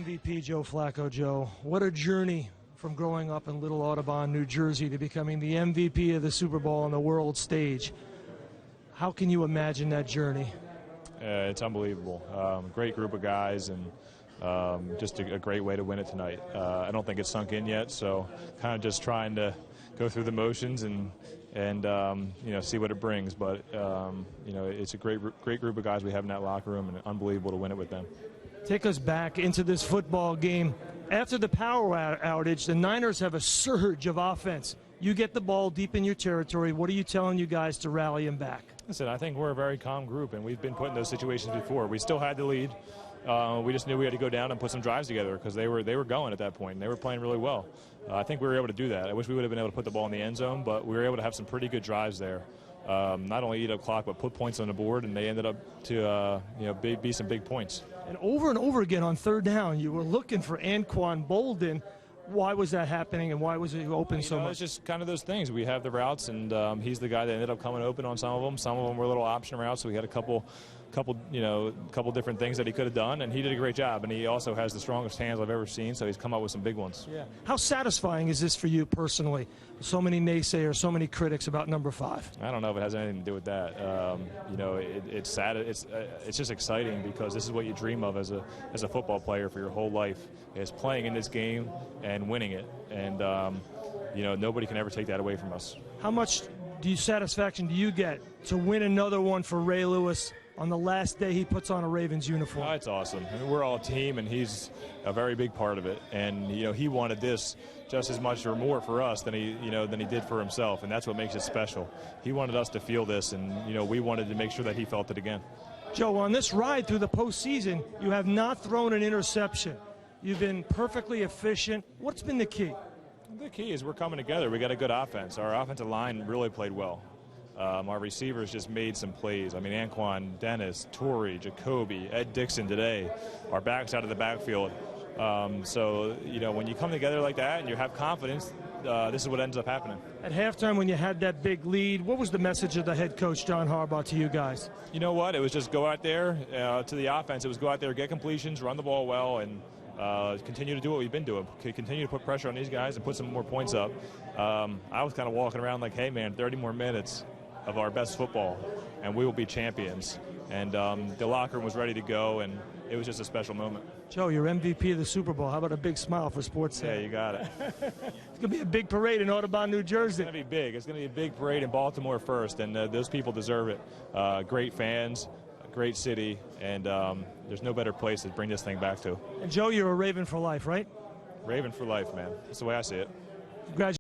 MVP Joe Flacco. Joe, what a journey from growing up in Little Audubon, New Jersey, to becoming the MVP of the Super Bowl on the world stage. How can you imagine that journey? It's unbelievable. Great group of guys, and just a great way to win it tonight. I don't think it's sunk in yet, so kind of just trying to go through the motions and see what it brings. But it's a great group of guys we have in that locker room, and unbelievable to win it with them. Take us back into this football game. After the power outage, the Niners have a surge of offense. You get the ball deep in your territory. What are you telling you guys to rally them back? Listen, I think we're a very calm group, and we've been put in those situations before. We still had the lead. We just knew we had to go down and put some drives together because they were going at that point, and they were playing really well. I think we were able to do that. I wish we would have been able to put the ball in the end zone, but we were able to have some pretty good drives there. Not only eat up clock, but put points on the board, and they ended up to be some big points. And over again on third down, you were looking for Anquan Bolden. Why was that happening, and why was it open so much? It's just kind of those things. We have the routes, and he's the guy that ended up coming open on some of them. Some of them were little option routes, so we had a couple different things that he could have done, and he did a great job. And he also has the strongest hands I've ever seen, so he's come up with some big ones. Yeah. How satisfying is this for you personally? So many naysayers, so many critics about number 5. I don't know if it has anything to do with that. It's sad. It's just exciting because this is what you dream of as a football player for your whole life, is playing in this game and winning it. And nobody can ever take that away from us. How much satisfaction do you get to win another one for Ray Lewis on the last day he puts on a Ravens uniform? Oh, it's awesome. I mean, we're all a team, and he's a very big part of it. And he wanted this just as much or more for us than he did for himself, and that's what makes it special. He wanted us to feel this, and we wanted to make sure that he felt it again. Joe, on this ride through the postseason, you have not thrown an interception. You've been perfectly efficient. What's been the key? The key is we're coming together. We got a good offense. Our offensive line really played well. Our receivers just made some plays. I mean, Anquan, Dennis, Torrey, Jacoby, Ed Dixon today. Our backs out of the backfield. When you come together like that and you have confidence, this is what ends up happening. At halftime, when you had that big lead, what was the message of the head coach, John Harbaugh, to you guys? You know what? It was just go out there to the offense. It was go out there, get completions, run the ball well, and continue to do what we've been doing. Continue to put pressure on these guys and put some more points up. I was kind of walking around like, hey, man, 30 more minutes of our best football, and we will be champions. And the locker room was ready to go, and it was just a special moment. Joe, you're MVP of the Super Bowl. How about a big smile for Sports Center? Yeah, you got it. It's going to be a big parade in Audubon, New Jersey. It's going to be big. It's going to be a big parade in Baltimore first, and those people deserve it. Great fans, great city, and there's no better place to bring this thing back to. And Joe, you're a Raven for life, right? Raven for life, man. That's the way I see it. Congratulations.